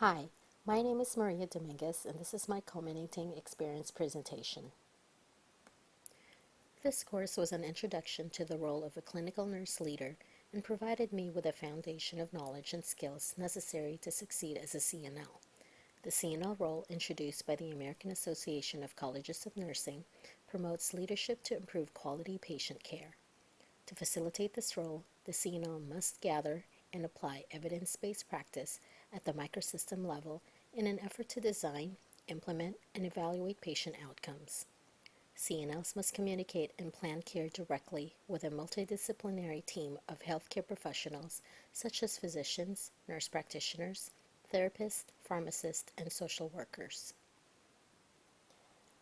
Hi, my name is Maria Dominguez, and this is my Culminating experience presentation. This course was an introduction to the role of a clinical nurse leader and provided me with a foundation of knowledge and skills necessary to succeed as a CNL. The CNL role, introduced by the American Association of Colleges of Nursing, promotes leadership to improve quality patient care. To facilitate this role, the CNO must gather and apply evidence-based practice at the microsystem level in an effort to design, implement, and evaluate patient outcomes. CNLs must communicate and plan care directly with a multidisciplinary team of healthcare professionals such as physicians, nurse practitioners, therapists, pharmacists, and social workers.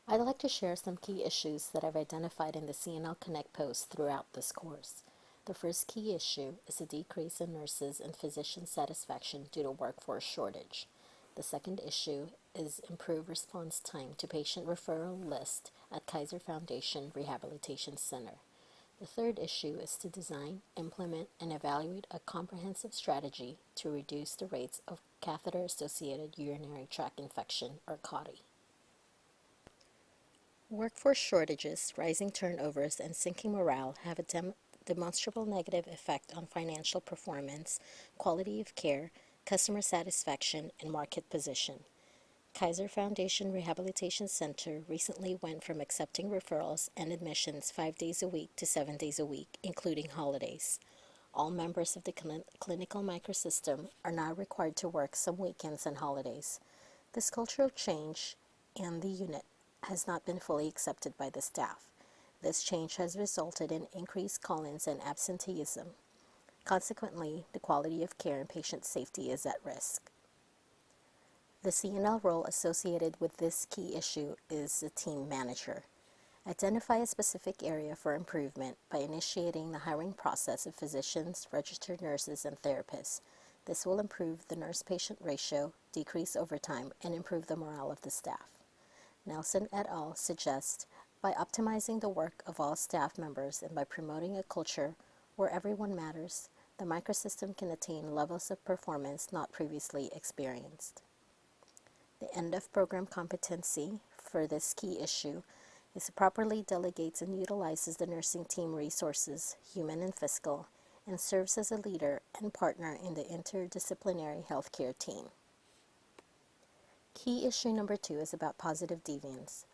I'd like to share some key issues that I've identified in the CNL Connect post throughout this course. The first key issue is a decrease in nurses and physician satisfaction due to workforce shortage. The second issue is improved response time to patient referral list at Kaiser Foundation Rehabilitation Center. The third issue is to design, implement, and evaluate a comprehensive strategy to reduce the rates of catheter-associated urinary tract infection, or CAUTI. Workforce shortages, rising turnovers, and sinking morale have a demonstrable negative effect on financial performance, quality of care, customer satisfaction, and market position. Kaiser Foundation Rehabilitation Center recently went from accepting referrals and admissions 5 days a week to 7 days a week, including holidays. All members of the clinical microsystem are now required to work some weekends and holidays. This cultural change in the unit has not been fully accepted by the staff. This change has resulted in increased call-ins and absenteeism. Consequently, the quality of care and patient safety is at risk. The CNL role associated with this key issue is the team manager. Identify a specific area for improvement by initiating the hiring process of physicians, registered nurses, and therapists. This will improve the nurse-patient ratio, decrease overtime, and improve the morale of the staff. Nelson et al. Suggest, by optimizing the work of all staff members and by promoting a culture where everyone matters, the microsystem can attain levels of performance not previously experienced. The end-of-program competency for this key issue is properly delegates and utilizes the nursing team resources, human and fiscal, and serves as a leader and partner in the interdisciplinary healthcare team. Key issue number 2 is about positive deviance.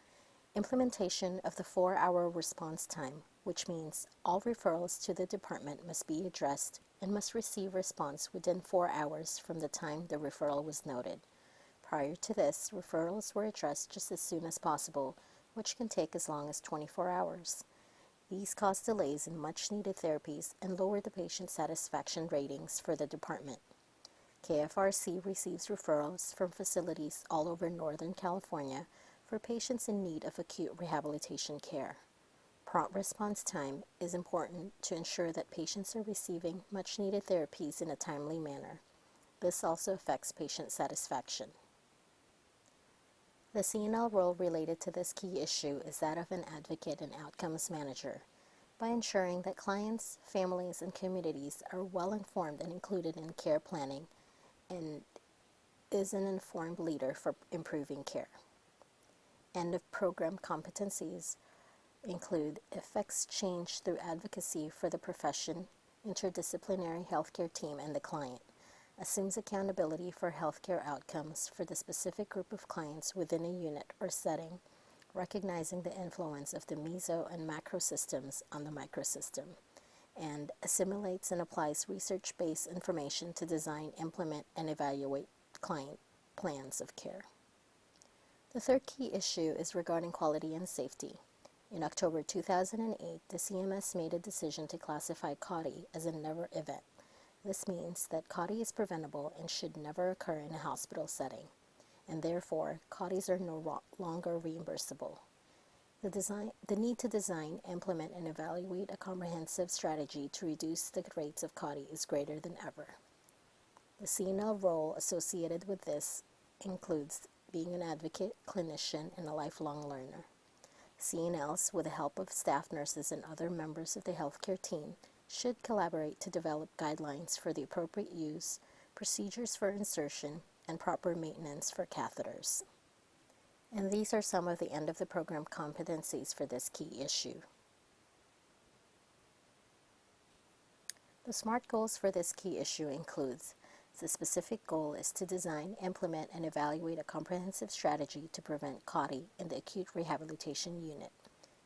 Implementation of the 4-hour response time, which means all referrals to the department must be addressed and must receive response within 4 hours from the time the referral was noted. Prior to this, referrals were addressed just as soon as possible, which can take as long as 24 hours. These cause delays in much-needed therapies and lower the patient satisfaction ratings for the department. KFRC receives referrals from facilities all over Northern California for patients in need of acute rehabilitation care. Prompt response time is important to ensure that patients are receiving much-needed therapies in a timely manner. This also affects patient satisfaction. The CNL role related to this key issue is that of an advocate and outcomes manager. By ensuring that clients, families, and communities are well informed and included in care planning, and is an informed leader for improving care. End-of-program competencies include effects change through advocacy for the profession, interdisciplinary healthcare team, and the client. Assumes accountability for healthcare outcomes for the specific group of clients within a unit or setting, recognizing the influence of the meso and macro systems on the microsystem, and assimilates and applies research-based information to design, implement, and evaluate client plans of care. The third key issue is regarding quality and safety. In October 2008, the CMS made a decision to classify CAUTI as a never event. This means that CAUTI is preventable and should never occur in a hospital setting, and therefore CAUTIs are no longer reimbursable. The need to design, implement, and evaluate a comprehensive strategy to reduce the rates of CAUTI is greater than ever. The CNL role associated with this includes being an advocate, clinician, and a lifelong learner. CNLs, with the help of staff nurses and other members of the healthcare team, should collaborate to develop guidelines for the appropriate use, procedures for insertion, and proper maintenance for catheters. And these are some of the end of the program competencies for this key issue. The SMART goals for this key issue includes: the specific goal is to design, implement, and evaluate a comprehensive strategy to prevent CAUTI in the acute rehabilitation unit.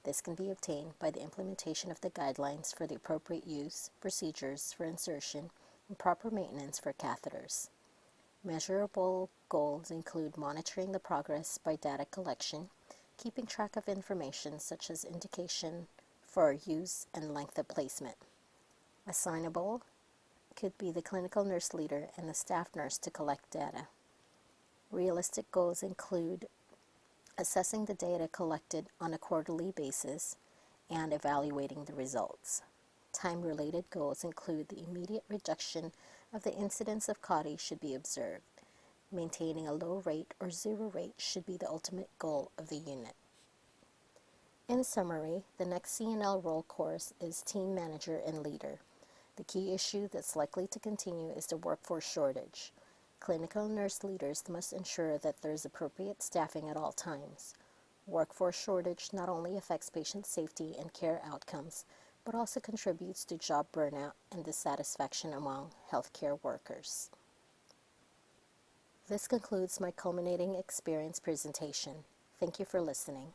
This can be obtained by the implementation of the guidelines for the appropriate use, procedures for insertion, and proper maintenance for catheters. Measurable goals include monitoring the progress by data collection, keeping track of information such as indication for use and length of placement. Assignable could be the clinical nurse leader and the staff nurse to collect data. Realistic goals include assessing the data collected on a quarterly basis and evaluating the results. Time-related goals include the immediate reduction of the incidence of CAUTI should be observed. Maintaining a low rate or zero rate should be the ultimate goal of the unit. In summary, the next CNL role course is Team Manager and Leader. The key issue that's likely to continue is the workforce shortage. Clinical nurse leaders must ensure that there is appropriate staffing at all times. Workforce shortage not only affects patient safety and care outcomes, but also contributes to job burnout and dissatisfaction among healthcare workers. This concludes my culminating experience presentation. Thank you for listening.